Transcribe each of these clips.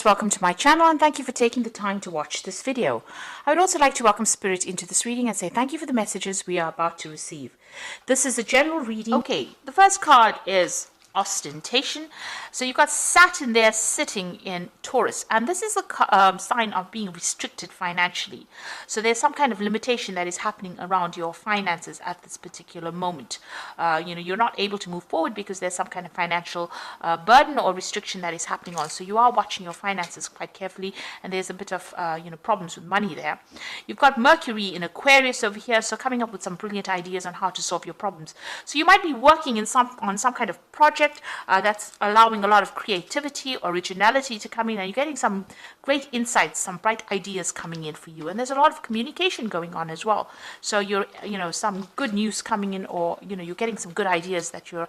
Welcome to my channel and thank you for taking the time to watch this video. I would also like to welcome Spirit into this reading and say thank you for the messages we are about to receive. This is a general reading. Okay, the first card is ostentation. So you've got Saturn there sitting in Taurus, and this is a sign of being restricted financially. So there's some kind of limitation that is happening around your finances at this particular moment. You're not able to move forward because there's some kind of financial burden or restriction that is happening on. So you are watching your finances quite carefully, and there's a bit of problems with money there. You've got Mercury in Aquarius over here, so coming up with some brilliant ideas on how to solve your problems. So you might be working on some kind of project that's allowing a lot of creativity, originality to come in, and you're getting some great insights, some bright ideas coming in for you. And there's a lot of communication going on as well. So you're, some good news coming in, or, you're getting some good ideas that you're,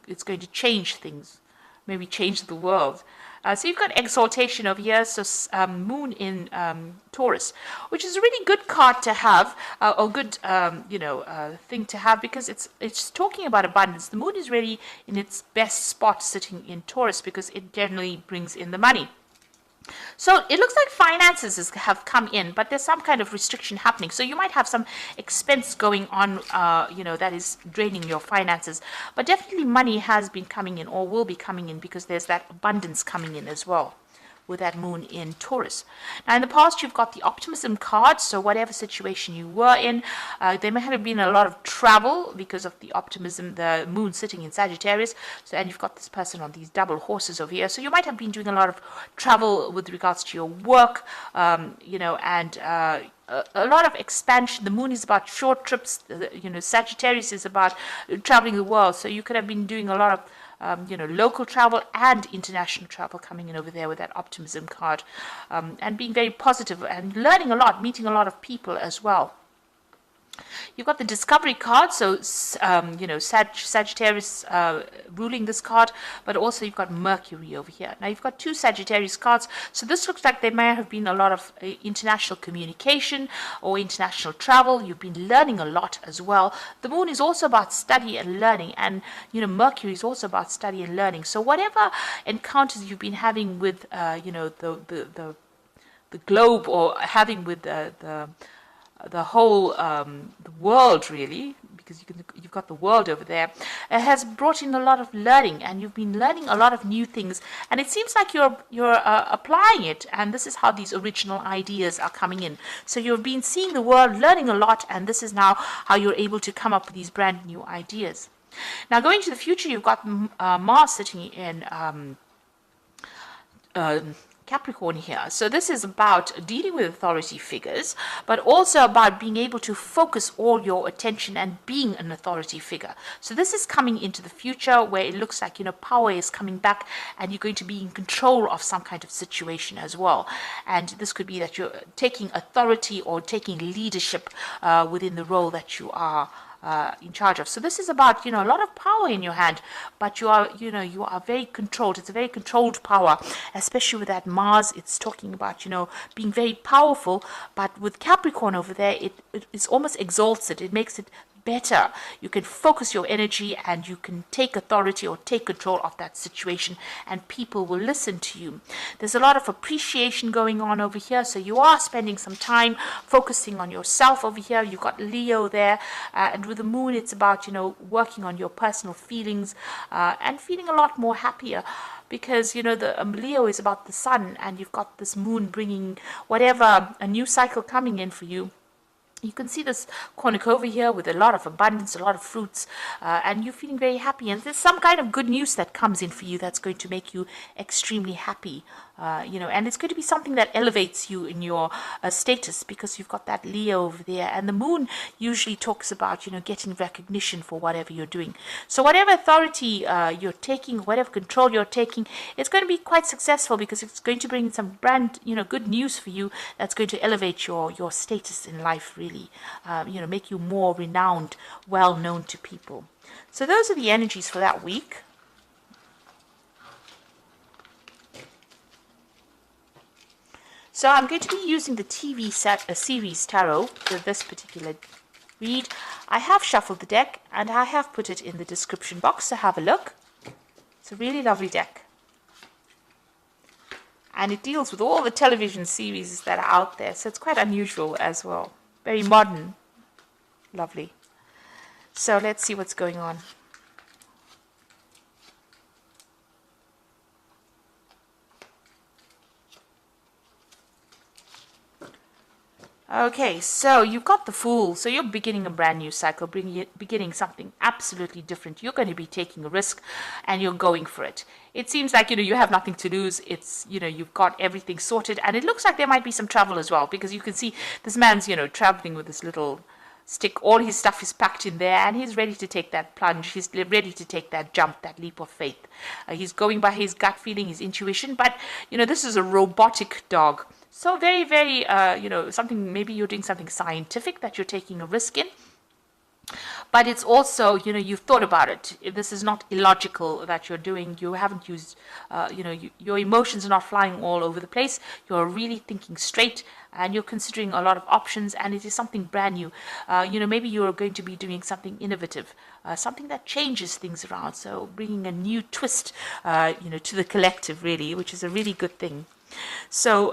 it's going to change things, maybe change the world. So you've got exaltation over here, so moon in Taurus, which is a really good card to have, or good, thing to have, because it's talking about abundance. The moon is really in its best spot sitting in Taurus because it generally brings in the money. So it looks like finances have come in, but there's some kind of restriction happening. So you might have some expense going on, that is draining your finances. But definitely money has been coming in, or will be coming in, because there's that abundance coming in as well with that moon in Taurus. Now in the past you've got the optimism card, so whatever situation you were in, there may have been a lot of travel because of the optimism, the moon sitting in Sagittarius. So, and you've got this person on these double horses over here, so you might have been doing a lot of travel with regards to your work, and a lot of expansion. The moon is about short trips, Sagittarius is about traveling the world, so you could have been doing a lot of local travel and international travel coming in over there with that optimism card, and being very positive and learning a lot, meeting a lot of people as well. You've got the discovery card, so Sagittarius ruling this card, but also you've got Mercury over here. Now you've got two Sagittarius cards, so this looks like there may have been a lot of international communication or international travel. You've been learning a lot as well. The moon is also about study and learning, and Mercury is also about study and learning. So whatever encounters you've been having with the globe, or having with the whole the world, really, because you've got the world over there, it has brought in a lot of learning, and you've been learning a lot of new things, and it seems like you're applying it, and this is how these original ideas are coming in. So you've been seeing the world, learning a lot, and this is now how you're able to come up with these brand new ideas. Now going to the future, you've got Mars sitting in Capricorn here. So this is about dealing with authority figures, but also about being able to focus all your attention and being an authority figure. So this is coming into the future where it looks like, power is coming back, and you're going to be in control of some kind of situation as well. And this could be that you're taking authority or taking leadership within the role that you are in charge of. So this is about, a lot of power in your hand, but you are very controlled. It's a very controlled power, especially with that Mars. It's talking about, being very powerful, but with Capricorn over there, it almost exalts it. It makes it better. You can focus your energy, and you can take authority or take control of that situation, and people will listen to you. There's a lot of appreciation going on over here, so you are spending some time focusing on yourself over here. You've got Leo there, and with the moon it's about working on your personal feelings, and feeling a lot more happier, because the Leo is about the sun, and you've got this moon bringing whatever, a new cycle coming in for you. You can see this cornucopia here with a lot of abundance, a lot of fruits, and you're feeling very happy. And there's some kind of good news that comes in for you that's going to make you extremely happy. And it's going to be something that elevates you in your status, because you've got that Leo over there, and the moon usually talks about getting recognition for whatever you're doing. So whatever authority you're taking, whatever control you're taking, it's going to be quite successful, because it's going to bring some brand good news for you that's going to elevate your status in life, really, make you more renowned, well known to people. So those are the energies for that week. So I'm going to be using the TV series tarot for this particular read. I have shuffled the deck, and I have put it in the description box, so have a look. It's a really lovely deck. And it deals with all the television series that are out there. So it's quite unusual as well. Very modern. Lovely. So let's see what's going on. Okay, so you've got the Fool. So you're beginning a brand new cycle, beginning something absolutely different. You're going to be taking a risk and you're going for it. It seems like, you have nothing to lose. It's, you've got everything sorted. And it looks like there might be some travel as well, because you can see this man's, traveling with this little stick. All his stuff is packed in there and he's ready to take that plunge. He's ready to take that jump, that leap of faith. He's going by his gut feeling, his intuition. But, this is a robotic dog. So very, very, something, maybe you're doing something scientific that you're taking a risk in. But it's also, you've thought about it. This is not illogical that you're doing. You haven't used, your emotions are not flying all over the place. You're really thinking straight and you're considering a lot of options, and it is something brand new. Maybe you're going to be doing something innovative, something that changes things around. So bringing a new twist, to the collective, really, which is a really good thing. So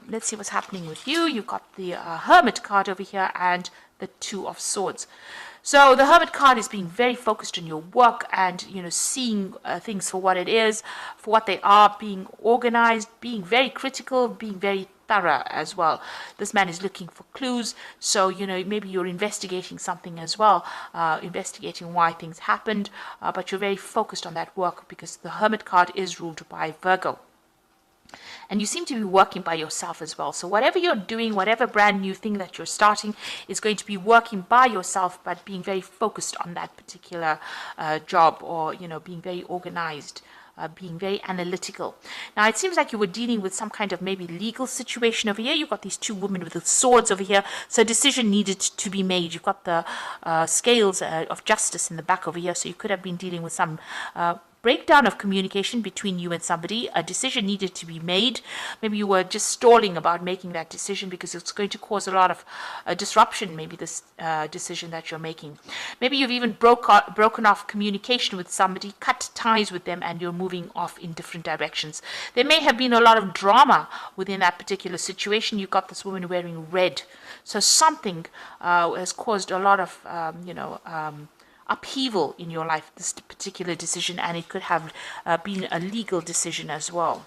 let's see what's happening with you. You've got the Hermit card over here and the Two of Swords. So the Hermit card is being very focused on your work and, seeing things for what it is, for what they are, being organized, being very critical, being very thorough as well. This man is looking for clues. So, maybe you're investigating something as well, investigating why things happened, but you're very focused on that work because the Hermit card is ruled by Virgo. And you seem to be working by yourself as well. So whatever you're doing, whatever brand new thing that you're starting is going to be working by yourself, but being very focused on that particular job, or, being very organized, being very analytical. Now, it seems like you were dealing with some kind of maybe legal situation over here. You've got these two women with the swords over here. So a decision needed to be made. You've got the scales of justice in the back over here. So you could have been dealing with some breakdown of communication between you and somebody. A decision needed to be made. Maybe you were just stalling about making that decision because it's going to cause a lot of disruption, maybe this decision that you're making. Maybe you've even broken off communication with somebody, cut ties with them, and you're moving off in different directions. There may have been a lot of drama within that particular situation. You've got this woman wearing red. So something has caused a lot of, upheaval in your life, this particular decision, and it could have been a legal decision as well.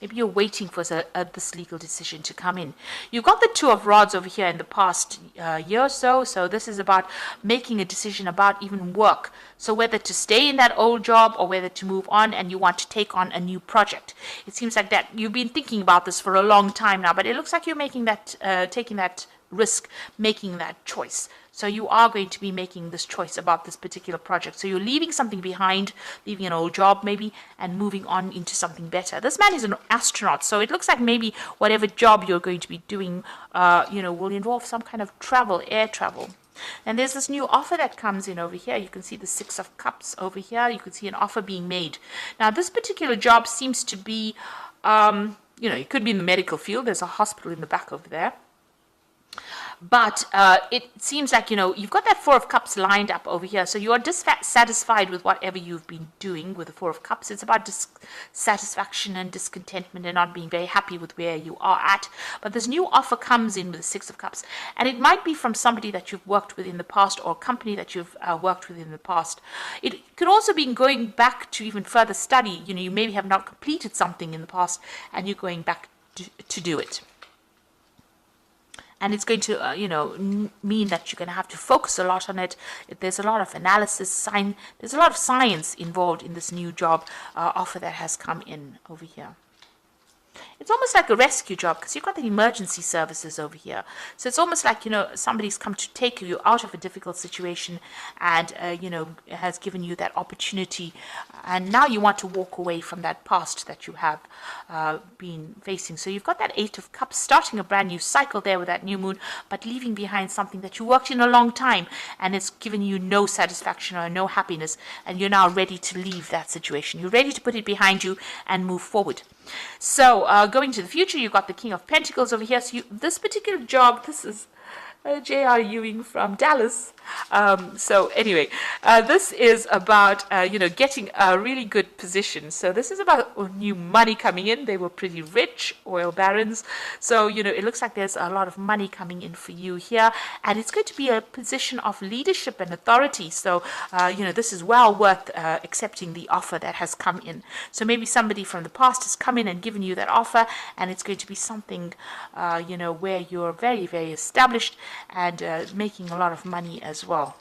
Maybe you're waiting for this legal decision to come in. You've got the Two of Rods over here in the past year or so. So this is about making a decision about even work. So whether to stay in that old job or whether to move on, and you want to take on a new project. It seems like that you've been thinking about this for a long time now, but it looks like you're making that, taking that risk, making that choice. So you are going to be making this choice about this particular project. So you're leaving something behind, leaving an old job maybe, and moving on into something better. This man is an astronaut, so it looks like maybe whatever job you're going to be doing, will involve some kind of travel, air travel. And there's this new offer that comes in over here. You can see the Six of Cups over here. You can see an offer being made. Now, this particular job seems to be, it could be in the medical field. There's a hospital in the back over there. But it seems like, you've got that Four of Cups lined up over here. So you are dissatisfied with whatever you've been doing with the Four of Cups. It's about dissatisfaction and discontentment and not being very happy with where you are at. But this new offer comes in with the Six of Cups. And it might be from somebody that you've worked with in the past, or a company that you've worked with in the past. It could also be going back to even further study. You maybe have not completed something in the past and you're going back to do it. And it's going to, mean that you're going to have to focus a lot on it. There's a lot of analysis, there's a lot of science involved in this new job offer that has come in over here. It's almost like a rescue job because you've got the emergency services over here. So it's almost like, somebody's come to take you out of a difficult situation and, has given you that opportunity. And now you want to walk away from that past that you have been facing. So you've got that Eight of Cups, starting a brand new cycle there with that new moon, but leaving behind something that you worked in a long time and it's given you no satisfaction or no happiness. And you're now ready to leave that situation. You're ready to put it behind you and move forward. So going to the future, you've got the King of Pentacles over here. So this particular job, this is J.R. Ewing from Dallas. So anyway, this is about, getting a really good position. So this is about new money coming in. They were pretty rich, oil barons. So, it looks like there's a lot of money coming in for you here. And it's going to be a position of leadership and authority. So, this is well worth accepting the offer that has come in. So maybe somebody from the past has come in and given you that offer, and it's going to be something, where you're very, very established and making a lot of money as well.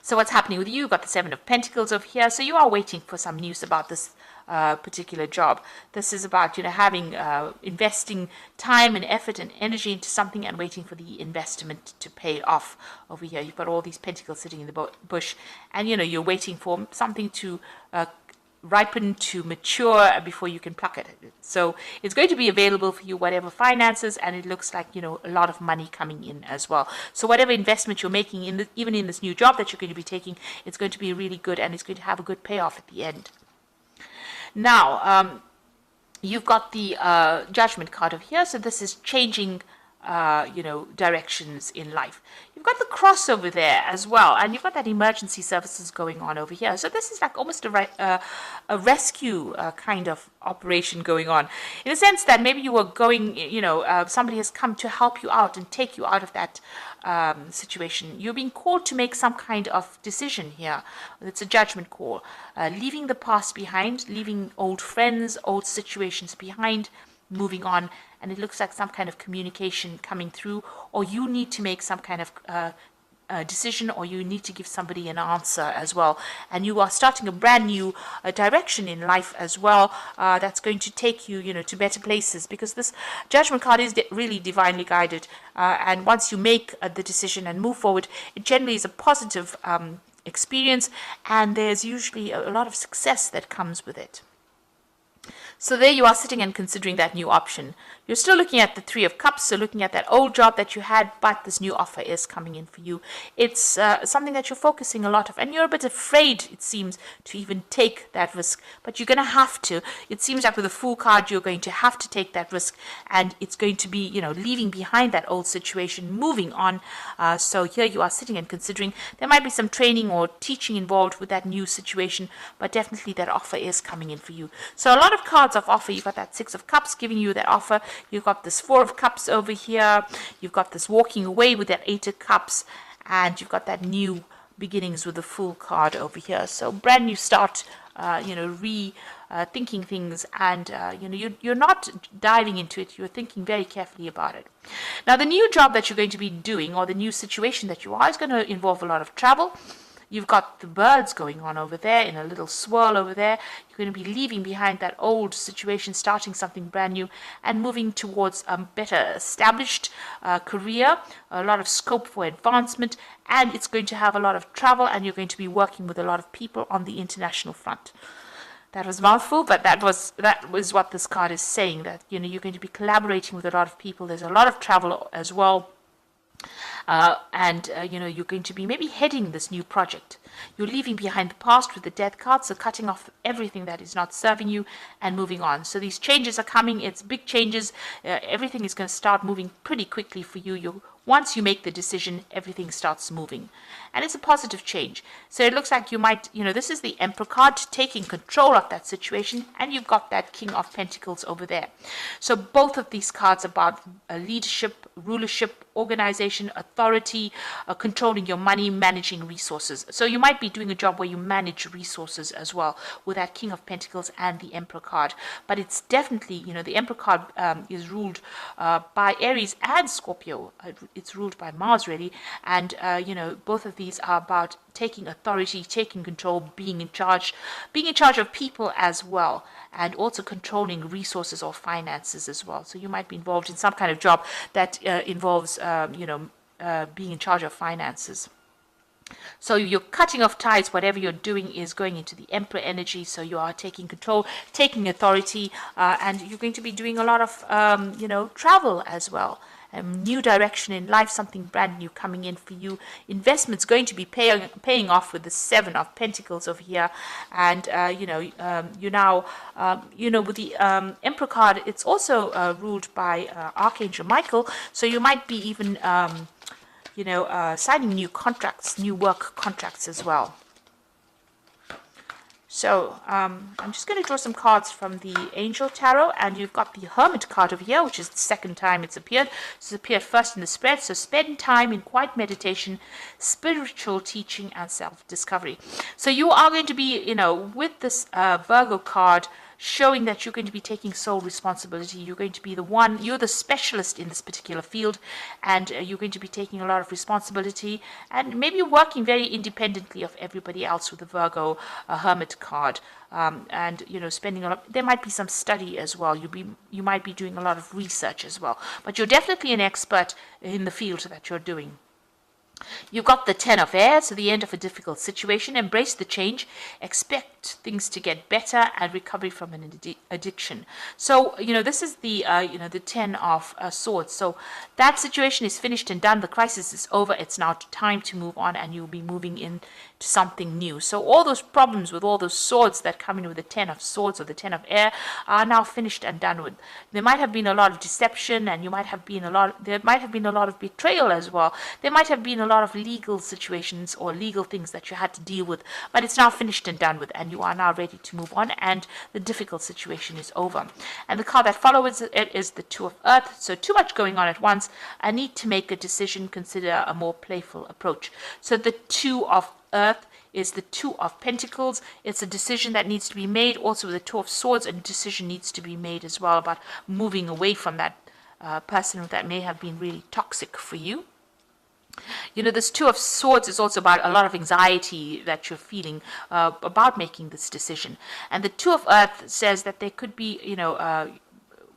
So what's happening with you? You've got the Seven of Pentacles over here. So you are waiting for some news about this particular job. This is about, having, investing time and effort and energy into something and waiting for the investment to pay off over here. You've got all these pentacles sitting in the bush, and, you're waiting for something to ripen, to mature before you can pluck it. So it's going to be available for you, whatever finances, and it looks like, a lot of money coming in as well. So whatever investment you're making, even in this new job that you're going to be taking, it's going to be really good, and it's going to have a good payoff at the end. Now, you've got the Judgment card over here. So this is changing, directions in life. You've got the Cross over there as well, and you've got that emergency services going on over here. So this is like almost a rescue kind of operation going on, in a sense that maybe you were going, somebody has come to help you out and take you out of that situation. You're being called to make some kind of decision here. It's a judgment call, leaving the past behind, leaving old friends, old situations behind, moving on. And it looks like some kind of communication coming through, or you need to make some kind of decision, or you need to give somebody an answer as well. And you are starting a brand new direction in life as well, that's going to take you, to better places, because this Judgment card is really divinely guided. And once you make the decision and move forward, it generally is a positive experience, and there's usually a lot of success that comes with it. So there you are sitting and considering that new option. You're still looking at the Three of Cups, so looking at that old job that you had, but this new offer is coming in for you. It's something that you're focusing a lot of, and you're a bit afraid, it seems, to even take that risk. But you're going to have to. It seems like with the Fool card, you're going to have to take that risk, and it's going to be, leaving behind that old situation, moving on. So here you are sitting and considering. There might be some training or teaching involved with that new situation, but definitely that offer is coming in for you. So a lot of cards of offer. You've got that Six of Cups giving you that offer. You've got this Four of Cups over here. You've got this walking away with that Eight of Cups, and you've got that new beginnings with the Fool card over here. So brand new start, thinking things, and you're not diving into it. You're thinking very carefully about it. Now, the new job that you're going to be doing, or the new situation that you are, is going to involve a lot of travel. You've got the birds going on over there in a little swirl over there. You're going to be leaving behind that old situation, starting something brand new, and moving towards a better established career, a lot of scope for advancement, and it's going to have a lot of travel, and you're going to be working with a lot of people on the international front. That was a mouthful, but that was what this card is saying, that you're going to be collaborating with a lot of people. There's a lot of travel as well. You're going to be maybe heading this new project. You're leaving behind the past with the Death card, so cutting off everything that is not serving you and moving on. So these changes are coming. It's big changes. Everything is going to start moving pretty quickly for you. Once you make the decision, everything starts moving. And it's a positive change. So it looks like you might, this is the Emperor card, taking control of that situation, and you've got that King of Pentacles over there. So both of these cards about leadership, rulership, organization, authority, controlling your money, managing resources. So you might be doing a job where you manage resources as well with that King of Pentacles and the Emperor card. But it's definitely, the Emperor card is ruled by Aries and Scorpio. It's ruled by Mars, really. And, both of these are about taking authority, taking control, being in charge of people as well, and also controlling resources or finances as well. So you might be involved in some kind of job that involves, being in charge of finances. So you're cutting off ties. Whatever you're doing is going into the Emperor energy. So you are taking control, taking authority, and you're going to be doing a lot of, travel as well. New direction in life, something brand new coming in for you. Investments going to be paying off with the Seven of Pentacles over here, and you now with the Emperor card, it's also ruled by Archangel Michael. So you might be even signing new contracts, new work contracts as well. So I'm just going to draw some cards from the Angel Tarot, and you've got the Hermit card over here, which is the second time it's appeared. It's appeared first in the spread. So spend time in quiet meditation, spiritual teaching, and self-discovery. So you are going to be, with this Virgo card, showing that you're going to be taking sole responsibility. You're going to be the one, you're the specialist in this particular field, and you're going to be taking a lot of responsibility, and maybe working very independently of everybody else with the Virgo Hermit card. And spending a lot. There might be some study as well. You might be doing a lot of research as well, but you're definitely an expert in the field that you're doing. You've got the Ten of Air, so the end of a difficult situation. Embrace the change. Expect things to get better, and recovery from an addiction. So, this is the, the Ten of Swords. So that situation is finished and done. The crisis is over. It's now time to move on, and you'll be moving into something new. So all those problems with all those swords that come in with the Ten of Swords or the Ten of Air are now finished and done with. There might have been a lot of deception, and there might have been a lot of betrayal as well. There might have been a lot of legal situations or legal things that you had to deal with, but it's now finished and done with, and you are now ready to move on, and the difficult situation is over. And the card that follows it is the Two of Earth. So too much going on at once. I need to make a decision. Consider a more playful approach. So the Two of Earth is the Two of Pentacles. It's a decision that needs to be made. Also with the Two of Swords, a decision needs to be made as well about moving away from that person that may have been really toxic for you. This Two of Swords is also about a lot of anxiety that you're feeling about making this decision. And the Two of Earth says that there could be,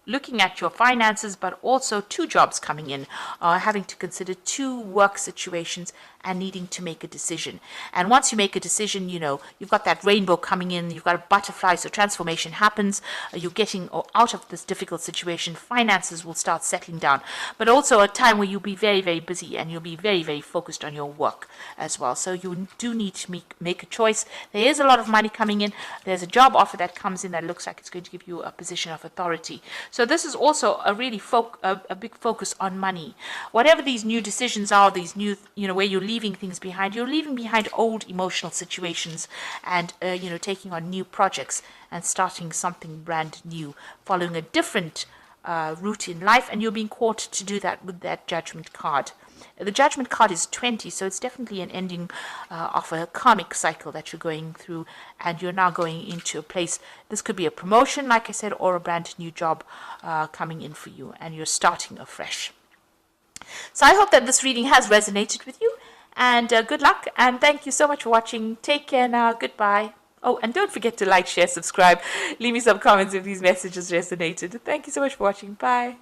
looking at your finances, but also two jobs coming in, having to consider two work situations and needing to make a decision. And once you make a decision, you've got that rainbow coming in, you've got a butterfly, so transformation happens, you're getting out of this difficult situation, finances will start settling down, but also a time where you'll be very, very busy, and you'll be very, very focused on your work as well. So you do need to make a choice. There is a lot of money coming in. There's a job offer that comes in that looks like it's going to give you a position of authority. So this is also a really a big focus on money. Whatever these new decisions are, these new, where you're leaving things behind, you're leaving behind old emotional situations, and taking on new projects and starting something brand new, following a different route in life, and you're being called to do that with that Judgment card. The Judgment card is 20, so it's definitely an ending of a karmic cycle that you're going through, and you're now going into a place. This could be a promotion, like I said, or a brand new job coming in for you, and you're starting afresh. So I hope that this reading has resonated with you, and good luck, and thank you so much for watching. Take care now. Goodbye. Oh, and don't forget to like, share, subscribe. Leave me some comments if these messages resonated. Thank you so much for watching. Bye.